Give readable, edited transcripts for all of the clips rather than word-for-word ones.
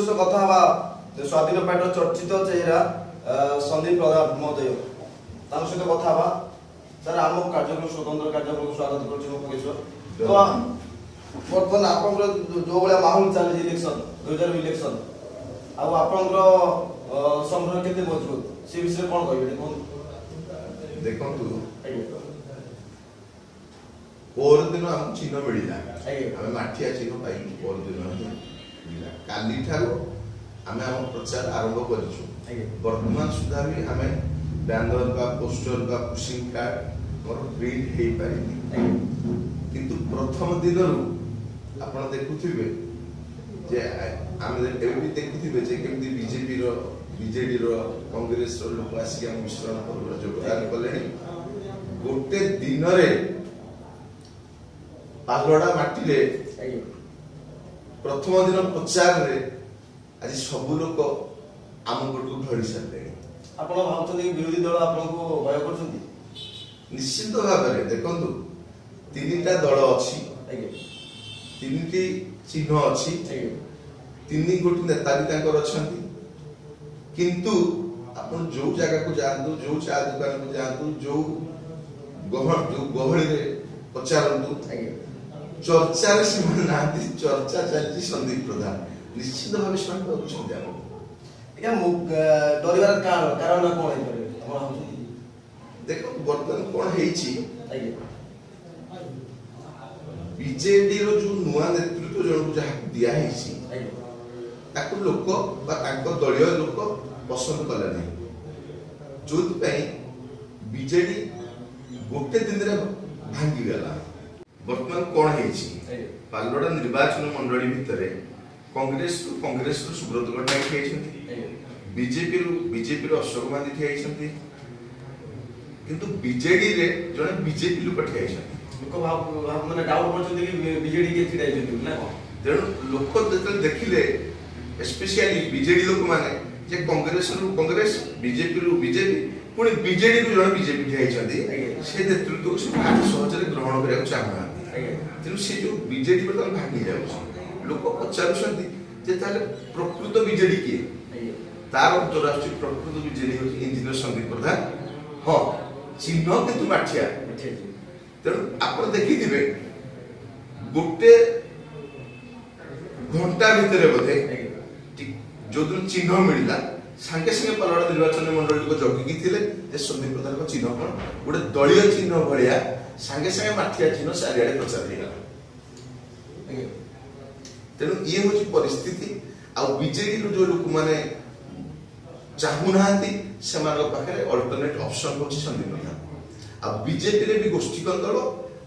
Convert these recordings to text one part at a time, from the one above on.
सहित कथा हवा स्वाधीन पार्टी चर्चित चेहरा संदीप प्रधान महोदय सहित कथा हवा सर आम कार्यक्रम स्वतंत्र कार्यक्रम स्वागत कर तो बर्तमान आप जो भाया माहौल चली इलेक्शन 2000 इलेक्शन संग्रह केते मजबूत से विषय कौन कह देखो पर दिन आम चिन्ह मिलला आम माठिया चिन्ह पाई पर दिन काली ठारो आम आम प्रचार आरंभ करिछु वर्तमान सुधा भी आम बैनर का पोस्टर का पुशिंग कार्ड और प्रिंट हे पारिनी किंतु प्रथम दिन आपण देखुथिबे जे आम एबी देखुथिबे जे केमती बीजेपी रो बीजेडी रो कांग्रेस रो लोक आसी हम मिश्रण कर जोगदान कले गोटे दिन रे पालड़ा माटी रे प्रथम दिन प्रचार रे आज सब लोक आम गोटू ढड़ी सारे आपण भावछन विरोधी दल आपन को भय करछन्ती निश्चित भाव में देखंतु तीनटा दल अछि तीनटी चिन्ह अछि तीन गोटी नेता भी तांकर अछंती किंतु आपण जो जगह को जांतु जो चा दुकान को जांतु जो गहଳି रे पचारंतु चर्चा रे सीमा नांती चर्चा चलती संदीप प्रधान निश्चित भाव से होछन जानो एका डरिवार कारण कोन है करे हम देखो वर्तमान कोन हेछि बीजेडी रो जो नुआ नेतृत्व जण जहा दिया हेछि ताको लोक बा ताको दलीय लोक पसंद कला नहीं जोत पई बीजेडी गोटे दिन रे भांगी गेला वर्तमान कोन हेछि पालड़ा निर्वाचन मंडली भितरे कांग्रेस रो सुब्रत पट्टनायक हेछंती बीजेपी रो अशोक मांझी हेछंती किंतु बीजेडी रे जने बीजेपी लोक ठेइछन लोक भाव माने डाउट करछन कि बीजेडी के छिडाइछन ना तेणु लोक जते देखिले स्पेशली बीजेडी लोक माने जे कांग्रेस बीजेपी रो बीजेपी पुनी बीजेडी को जने बीजेपी ठेइछंती से नेतृत्व को से सहज रे ग्रहण करिया चाहना तेणु से जो बीजेडी पर भागी जाउछ लोक पचारुछंती जे ताले प्रकृत बीजेडी के तार अंतरराष्ट्रीय प्रकृत बीजेडी हो इंजीनियर संदीप प्रधान हां चिन्ह किंतु माठिया तेणु आप देखिथिबे गोटे घंटा भितर बोधे जो दिन चिन्ह मिलला सांगे सांगे पालड़ा निर्वाचन मंडल को जगिकी थिले जे संदीप प्रधान को चिन्ह कोन गोटे दलीय चिन्ह भलिया सांगे सांगे माठिया चिन्ह सारियाडे प्रचार हेला तेणु ये होची परिस्थिति आ बीजेडी रो जो लोक माने चाहुनांती सेमान पाखे अल्टरनेट ऑप्शन होची संदीप प्रधान आ बीजेपी रे भी गोष्ठी कंदल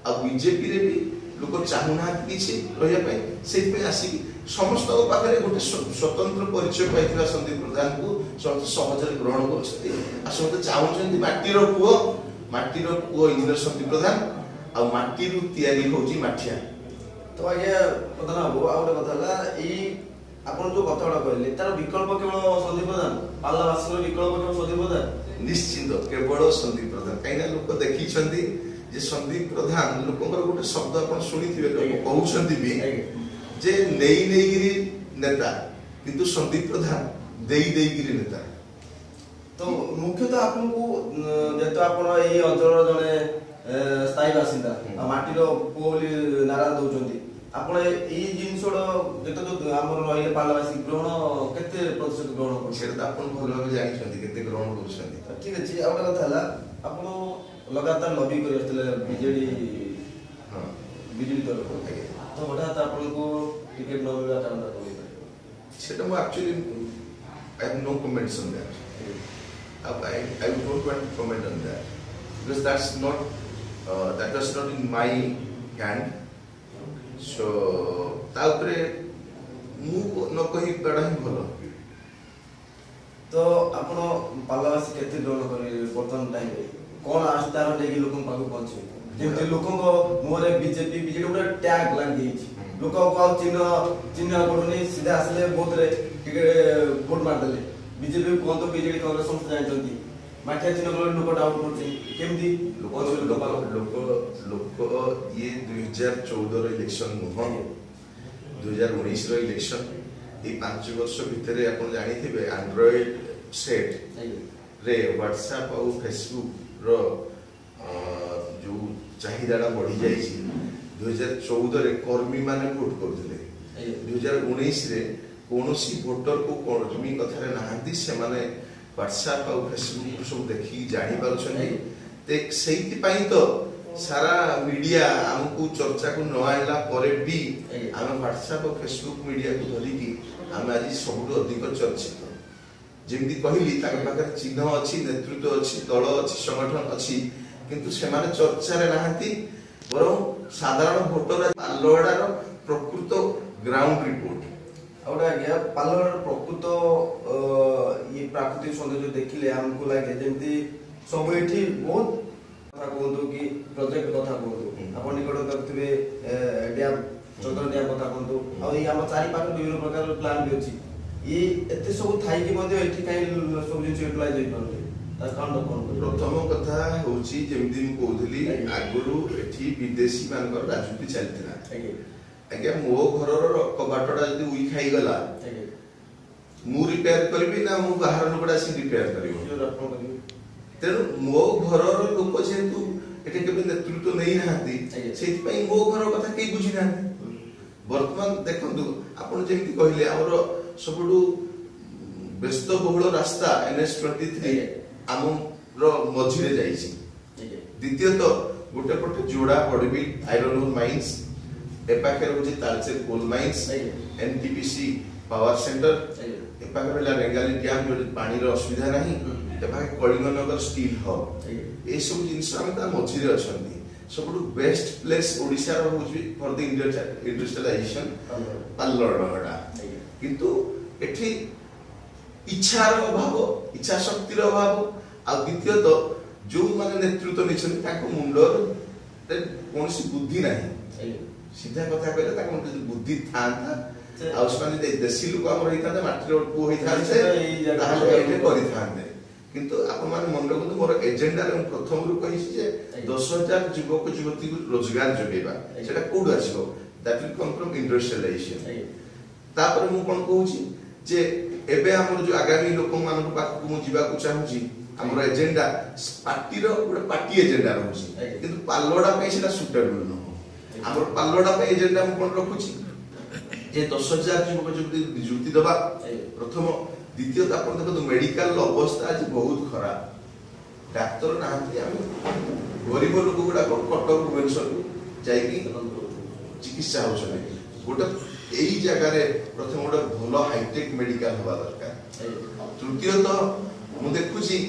आ बीजेपी रे भी लोक चाहुनांती किछि रहिया पय सेति पे आसी समस्त पाखे गोटे स्वतंत्र परिचय पाइथिला संदीप प्रधान को समस्त सहज रे ग्रहण करछथि आ समस्त चाहुचंती माटी रो पुओ इंजीनियर संदीप प्रधान आ माटी रु तयारी होची माठिया तो आगे प्रधान बाबू आ गोटे कथा ई आपण जो कथाडा कहले तार विकल्प केवल संदीप प्रधान पाल्लावासी रो विकल्प केवल संदीप प्रधान निश्चित केवल संदीप प्रधान कहीं लोक देखी जे संदीप प्रधान लोकंकर गोटे शब्द आपण सुनिथिबे लोक कहउछंती भी जे नेई गिरी नेता किंतु संदीप प्रधान देई गिरी नेता तो मुख्यतः आपन को जेतो आपण एई अंचल जने स्थायी बासिंदा माटी रो पोली नारा दउचंती आपण एई जिंसडो जेतो जो हमर रहिले पाल्लावासी ग्रहण केते प्रतिशत ग्रहण कर सेटा आपण भलो भाबे जानि छथि केते ग्रहण करछथि ठीक अछि आ गोटे कथा हला आपण लगातार लॉबी करि असले बीजेडी हां बीजेडी दल को तो हठात आपण को टिकट न मिलला कारण सेटा मो actually I have no comments on that I don't want to comment on that because that was not in my hand so ताउपरे मु न कहि पडा ही भलो तो आपण पाल्लावासी केते ग्रहण करी वर्तमान टाइम रे कोन आस्तार लेकी लोकन पाखु पहुंचे जेते लोकन को मोरे बीजेडी उडा टैग लाग देछि लोक को चिन्ह पडुनी सीधा आसले बोथ रे टिकट वोट मार देले बीजेपी को तो बीजेडी कांग्रेस समस्त जानतंती माठिया चिन्ह को लोक डाउट करछि केमदी लोक ये 2014 रो इलेक्शन नुह 2019 रो इलेक्शन ये 5 वर्ष भितर आपण जानिथिबे एंड्रॉइड सेट रे व्हाट्सएप और फेसबुक रो जो चाहिदा बढ़ी जाइए 2014 रे कर्मी माने वोट करथिले 2019 रे कोनोसी वोटर को कर्मी कथारे नाहंती से माने व्हाट्सएप और फेसबुक सब देखि जानि पारुछन्ती ते सेति पई तो सारा मीडिया हमकु चर्चा को न आइला परे भी हम व्हाट्सएप और फेसबुक मीडिया को धरि की हम आज सबुठ अधिक चर्चित जेमती कहली ताके पाखरे चिन्ह अछि नेतृत्व अछि दल अछि संगठन अछि किंतु सेमाने चर्चा रे नाहंती बरं साधारण भोटर पालोडार प्रकृत ग्राउंड रिपोर्ट और आज्ञा पालोडार प्रकृत ये प्राकृतिक सौंदर्य देखिले हमको लागे जेमती सब एठी बहुत कथा कहतो कि प्रोजेक्ट कथा कहतो आपण निकट करथिबे डैम चंद्र डैम कथा कहतो और ये हम चारि पाख विभिन्न प्रकार प्लान भी अछि ये एते सब थाई कि मध्ये एठी काई सब जिन यूटिलाइज होई पारले ता कांड कोन प्रथम कथा होची जेमदी म कहथली आगुरु एठी विदेशी मानकर राजनीति चलतिला आज्ञा मो घरर कबाटडा जदी उई खाई गला मु रिपेयर करबी ना मु बाहर लोकडा सी रिपेयर करबो तेनु मो घरर लोक जेतु एठी केबे नेतृत्व नै नाहंती सेति पई मो घर कथा केई बुझी नाहंती वर्तमान देखंतु आपण जेमति कहिले हमर सबुडु व्यस्त बहुल रास्ता NH23 आमर मझिरे जाइछि द्वितीय तो गोटे पटे जोड़ा बड़बी आयरन ओर माइंस एपाखेर होछि Talcher coal mines NTPC power centre एपाखेर होला रेंगाली डैम जो पानी रो असुविधा नाही एपाखे कलिंगनगर स्टील हब ए सब जिंस हम ता मझिरे अछंती सबुडु बेस्ट प्लेस ओडिसा रो होछि फॉर द इंडस्ट्रियलाइजेशन पाल्लरडा किंतु एठी इच्छार अभाव इच्छा शक्तिर अभाव आ द्वितीय तो जो माने नेतृत्व निछन ताको मुंडर कोनसी बुद्धि नाही सीधा कथा कहले ताको मुंडर बुद्धि थांता आ उसमाने देसी लोक हमर हिता माटी पो हिता से ताहले एटे करि थांते किंतु आप मान मन रखु मोर एजेंडा रे प्रथम रु कहि जे 10000 युवक युवती को रोजगार जोगेबा सेटा कोड आछो that will come from industrialisation तापर मु कोन कहूची जे एबे हमर जो आगामी लोक मान को पाख को जिबा को चाहूची हमर एजेंडा पार्टी रो गुड पार्टी एजेंडा रहूची किंतु पाल्लोडा पे सेटा सुटेबल न हमर पाल्लोडा पे एजेंडा मु कोन रखुची जे 10000 युवक युवती नियुक्ति दबा प्रथम द्वितीय आपण देखो मेडिकल अवस्था आज बहुत खराब डाक्टर नाहंती हम गरीब लोक गुडा कटक भुवनेश्वर जाई की चिकित्सा होछने गोटे एई जगह रे प्रथम गोटे भलो हाईटेक मेडिकल होबा दरकार तृतीय तो मु देखुची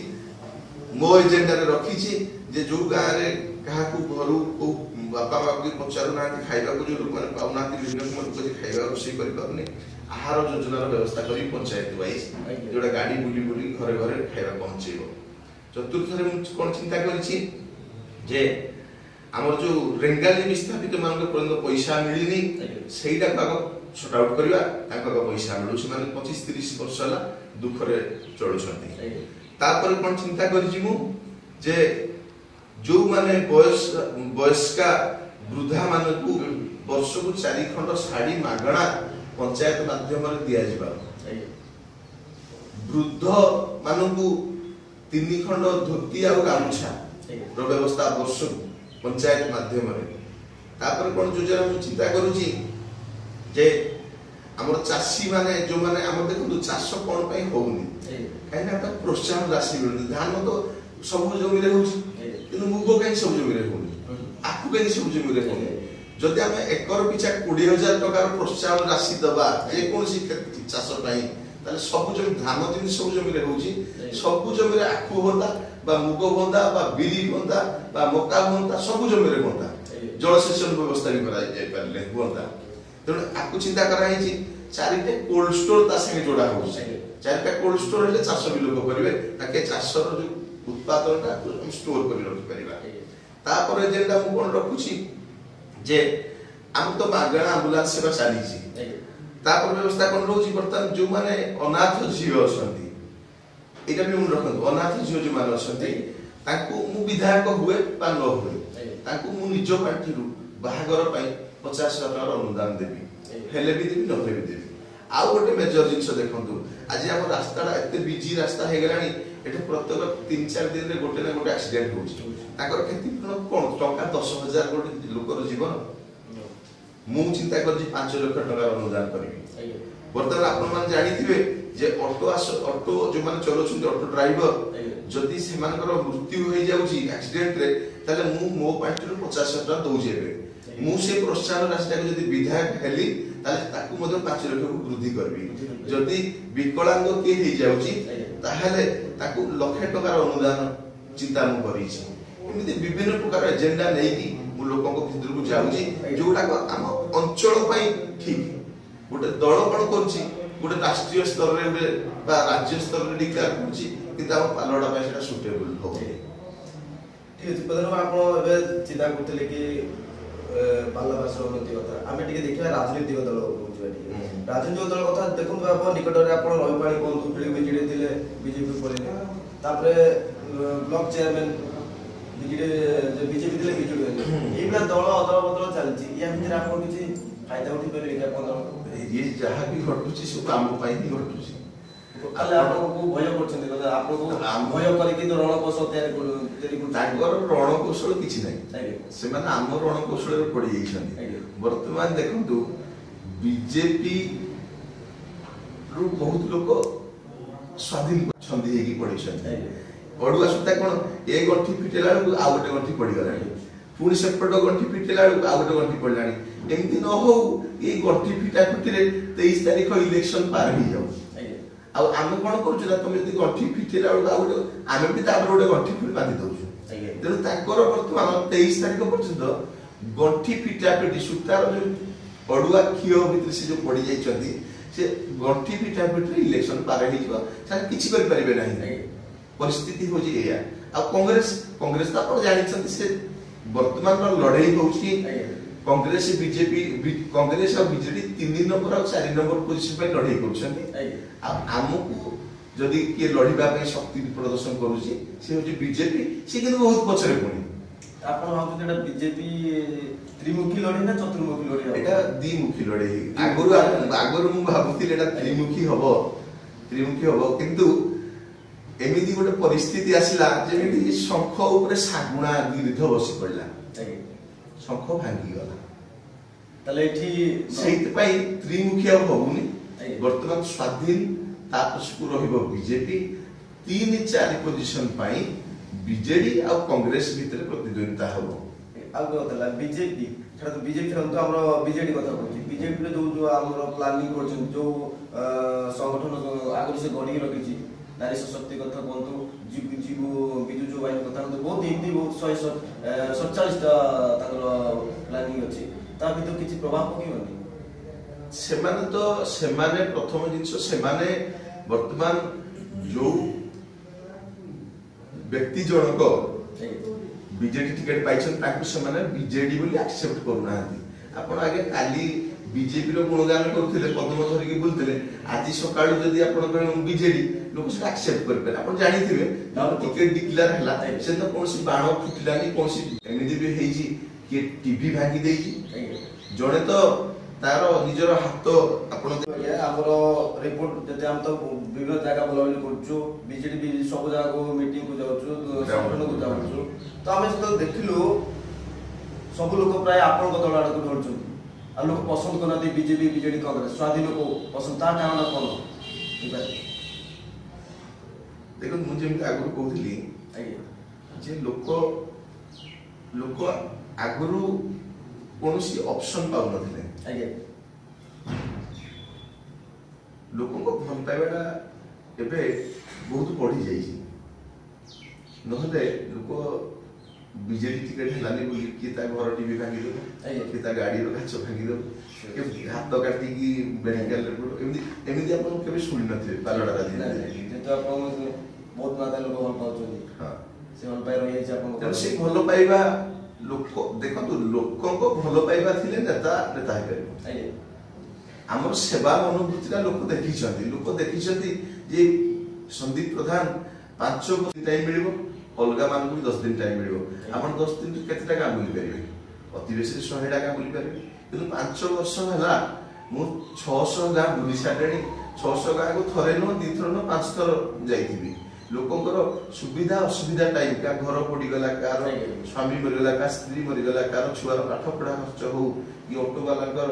मो एजेंडा रे रखीची जे जो गां रे कहा को घरु को बापा बाबू के पचारु ना खाइबा को जो लोक माने पाउना बिजनेस मन को खाइबा रोसी करि परने आहार योजनार व्यवस्था करी पंचायत वाइज जोड़ा गाड़ी बुली बुली घरे घरे खाइबा पहुंचेबो चतुर्थ रे मु कोन चिंता करिछि जे हमर जो रेंगाली विस्थापित मान के पर्यंत पैसा मिलिनी सेटा काग शॉर्ट आउट करबा ताका पैसा मिलु से माने 25 30 वर्ष ला दुख रे चलु छथि तापर कोन चिंता करिछि मु जे जो माने वयस्का वृद्धा मान को वर्ष को 4 खंड साड़ी मागणा पंचायत माध्यम रे दिया जिबा वृद्ध मानकु 3 खंड धोती आ गामछा रो व्यवस्था वर्ष पंचायत माध्यम रे तापर कोन योजना मु चिंता करूची जे हमर चासी माने जो माने हमर देखु चाष कोन पई होउनी काइना त प्रोत्साहन राशि मिलु धान तो सब जमी रे होउची किंतु मुगो काई सब जमी रे होउनी आकु काई सब जमी रे होउनी जदि हम एकर पिछा 20000 टका प्रोत्साहन राशि दबा जे कोनसी चाष पई ताले सब जमी धान दिन सब जमी रे होउची सब जमी रे आकु होता बा मुगो होता बा बिरी होता बा मक्का होता सब जमी रे होता जलसेचन व्यवस्था भी करा जाय परले होता तेणु आकु चिंता करा हिची चारिटे कोल्ड स्टोर ता संगे जोड़ा होउची चारिटा कोल्ड स्टोर हेले चाष भी लोक करिवे ताके चाषर जो उत्पादनटा हम स्टोर करि रखि परिबा तापर जेंडा मु कोन रखुची जे हम तो मागणा एम्बुलेंस सेवा चाली छी तापर व्यवस्था कोन रहउची बर्तन जो माने अनाथ जीव असंती एटा भी मन रखन अनाथ जीव जो माने असंती ताकू मु विधायक हुए बा न हुए ताकू मु निज पार्टी रु बाहागर पई 50,000 अनुदान देबी हेले भी देबी न हेले भी देबी आउ गोटे मेजर जिनस देखंतु आज हम रास्ताटा एते बिजी रास्ता हे गलानी एटा प्रत्येक 3-4 दिन रे गोटे ना गोटे एक्सीडेंट होउची ताकर खेती कोन टका 10,000 गोटे लोकर जीवन मु चिंता करजी 5 लाख टका अनुदान करबी वर्तमान आपण मान जानिथिबे जे ऑटो जो माने चलोछुंती ऑटो ड्राइवर जदि से मानकर मृत्यु हो जाउची एक्सीडेंट रे ताले मु मो पार्टी 50 टका दउजे मु से प्रोत्साहन रास्ता को जदि विधायक हेली ताले ताकू मधे 5 लाख को वृद्धि करबी जदि विकलांग के हे जाउची ताहले ताकू लाख टका अनुदान चिंता मु करी छी एमिति विभिन्न प्रकार एजेंडा नै कि मु लोकन को भीतर को जाउची जोटा को हम अंचल पई ठीक गोटे दल कोन करची गोटे राष्ट्रीय स्तर रे गोटे बा राज्य स्तर रे डिक्लेयर करची किंतु हम पालड़ा पई सेटा सुटेबल हो ठीक अछि प्रधान आपण एबे चिंता करथले कि बालवासर उन्नति कथा आमे टिके देखिबा राजनीतिक दल राजनीतिक दल कथा देखुन आप निकट रे आपण रहिपाणी कोन पिढी बिजेडी थिले बीजेपी परे तापरे ब्लॉक चेयरमैन बिजेडी जे बीजेपी थिले बीजेडी एबला दल अदल बदल चलची या भितर आपण किछि फायदा उठी पारे क्या कोन ये जहाँ भी घटुची सब आम पाई ही घटुची काले आपण को भय करछन मतलब आपण को भय करी कि रणकौशल तयारी ताकर रणकौशल किछि नै से माने आम रणकौशल रे पड़ी जाइछन वर्तमान देखंतु बीजेपी रु बहुत लोक स्वाधीन छंदी हेकी पड़िछन अडुआ सुता कोन ए गंठी फिटेला आ गोटे गंठी पड़ी गलानी पुणी सेपट गंठी फिटेला आ गोटे गंठी पड़लानी एमती न हो ये गंठी फिटा फिटे 23 तारिख इलेक्शन पार ही जाऊ आ आमे कोन करछु ना तुम यदि गंठी फिटेला आ गोटे आमे भी तापर गोटे गंठी फिट बांधी दउछु तेनु ताकर वर्तमान 23 तारिख पर्यंत गंठी फिटा फिटी सुतार जो अडुआ खियो भितर से जो पड़ी जाई छथि से गंठी फिटा फिटे इलेक्शन पार ही जाऊ सा किछि कर परिबे नाही परिस्थिति हो जी एया आ कांग्रेस ता पर जानि छथि से वर्तमान लड़ाई होउछि कांग्रेस बीजेपी कांग्रेस और बीजेडी 3 नंबर और 4 नंबर पोजीशन पे लड़ाई करछथि आ हमकु जदि के लड़ीबा पे शक्ति प्रदर्शन करूछि से होछि बीजेपी से किन बहुत पछरे पड़ी आपण भाबु जेटा बीजेपी त्रिमुखी लड़ाई ना चतुर्मुखी लड़ाई एटा द्विमुखी लड़ाई आगुरु मु भाबुति एटा त्रिमुखी हबो किंतु एमिति गोटे परिस्थिति आसिला जेमिति शंख ऊपर सागुणा गिरिध बसी पड़ला शंख भांगी गला तले एठी सेहित पई त्रिमुखी आ होबुनी वर्तमान स्वाधीन तापसकु रहिबो बीजेपी 3-4 पोजीशन पई बीजेडी आ कांग्रेस भीतर प्रतिद्वंदिता हबो आ गतला बीजेपी छडा तो बीजेपी हम तो हमरो बीजेडी कथा कहछि बीजेपी रे जो हमरो प्लानिंग करछन जो संगठन आगु से गणी रखिछि नारी सशक्ति कथा कोंतु जीवु बिजु जो वाइन कथा बहुत हिंदी बहुत 147 टा ताकर प्लानिंग अछि ता बितो किछि प्रभाव पकियोनी सेमाने प्रथम जिंस सेमाने वर्तमान जो व्यक्ति जनक बीजेडी टिकट पाइछन ताकु सेमाने बीजेडी बोली एक्सेप्ट करूनांती आपण आगे काली बीजेपी रो गुणगान करथिले पद्म धरि के बोलथिले आज सकाळू जदी आपण कहन बीजेडी लोक से एक्सेप्ट करबे आपण जानिथिबे टिकट डिक्लेयर हला से तो कोनसी बाण फुटलानी कोनसी एमिति भी हेजी के टीवी भागी देजी जणे तो तारो निजर हाथ आपण हमरो रिपोर्ट जते हम तो विभिन्न जगह बोलावली करछु बीजेडी सब जगह को मीटिंग को जाउछु संगठन को जाउछु तो हमें तो देखिलु सब लोग प्राय आपण को दलाड को ढोलछु आ लोग पसंद करना बीजेपी बीजेडी कांग्रेस स्वाधीन को पसंद ता कारण कोन देखो मुझे आगु कहली जे लोक आगु कोनसी ऑप्शन पाउ नथिले लोक को भल पाइबाटा एबे बहुत बढ़ी जाइछि नहले लोक बीजेडी टिकट हलानी बोली कि ता घर टीवी भांगी दो कि ता गाड़ी रो काच भांगी दो कि हाथ काटी की मेडिकल एमिति आपण केबे सुनि नथिबे पालडा राजी तो आपण बहुत मात्रा लोग भल पाउछन हां से भल पाइ रही छै आपण से भल पाइबा लोक देखंतु लोकन को भल पाइबा थिले नेता हे करिवो हमर सेवा अनुभूतिला लोक देखिछथि जे संदीप प्रधान 5 दिन टाइम मिलिबो अलगा मान को 10 दिन टाइम मिलिबो आपण 10 दिन केते टाका बोली परिबे अति बेसी 100 टाका बोली परिबे किंतु 5 वर्ष हला ମୁଁ 600 ଗାଁ ବୁଲି ସାରିଲେଣି 600 ଗାଁ को थरे नो 2 थर नो 5 थर जाइथिबी लोकंकर सुविधा असुविधा टाइम का घर पड़ी गला कार स्वामी मरि गला का स्त्री मरि गला कार छुआर पाठ पढ़ा खर्च हो कि ऑटो वाला कर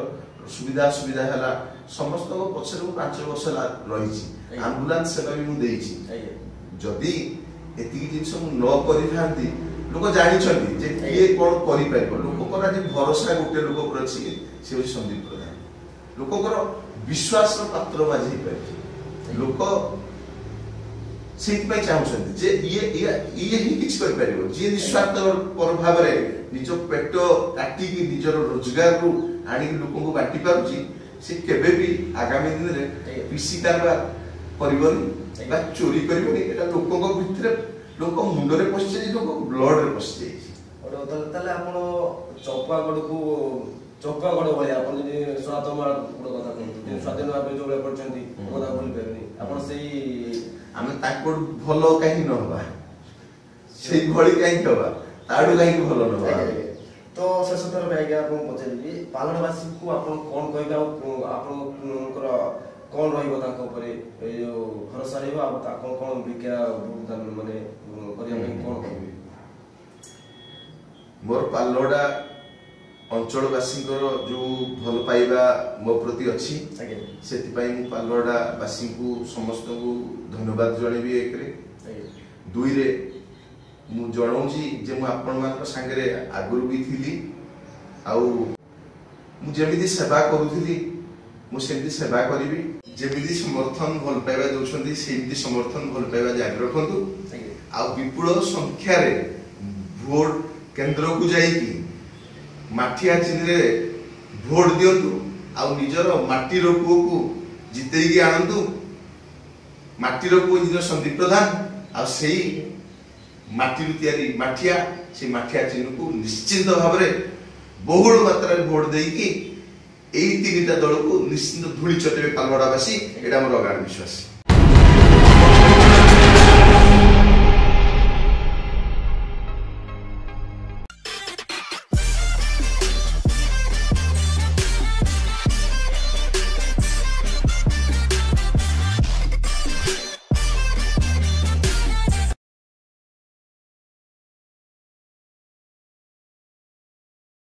सुविधा सुविधा हला समस्त को पछरे 5 वर्ष रही छी एम्बुलेंस सेवा भी मु देई छी जदी एतिकी जिंस मु न करि थांती लोक जानि छथि जे किए कोन करि पाइबो लोक कोना जे भरोसा गुटे लोक पर अछि से होई संदीप प्रधान लोककर विश्वास पात्र बाजी पाइछि लोक सेति चाहूँ जे ये ही किछ कर पारिबो जे निस्वार्थ पर भाव रे निज पेट काटिकी निजर रोजगार रु आनी लोक को बांटी पारुची से केबे भी आगामी दिन रे कृषि कारबार करबनी बा चोरी करबनी एटा लोक को भितरे लोक मुंड रे पसि लोक ब्लड रे पसि जाई ताले आपण चौपागढ़ को चौपागढ़ भले आपण जे स्वातमा गुड कथा कहते स्वाधीन भाव जो करछंती कथा बोली परनी आपण सेही आमे ताको भलो काहे न होबा सेही भली काहे होबा ताडू काहे भलो न होबा तो शेष थर में आगे आपण पछेली पालनवासी को आपण कोन कहबा आपनकर कोन रहइबो ताको ऊपर ए जो भरोसा रहइबो आ ताको कोन विज्ञा भुगतान माने करिया में कोन कहबी मोर पालोडा अंचलवासी जो भल पाइबा मो प्रति अच्छी से पालोडा वासी को समस्त को धन्यवाद जनइबी एक दुई रे मु जणाऊँगी जे मु आपण मान संगे आगुरी भी थी आउ मु जेमिति सेवा करूथली मु सेमिति सेवा करिवि जेमिति समर्थन भल पाइबा दउछंती सेमिति समर्थन भल पाइबा जारी रखंतु आ विपुल संख्या रे भोट केंद्र को जाइकी माठिया चिन्ह रे भोट दियंतु आ निजर माटी रो पुओ को जितेगी आनंतु माटी रो पुओ निजर संदीप प्रधान आ सेही माटी रू तयारी माठिया से माठिया चिन्ह को निश्चित भाव रे बहुल मात्रा रे भोट देकी एई तीनटा दल को निश्चित धूली चटेबे कालवाड़ावासी एटा मोर अगाड़ विश्वास।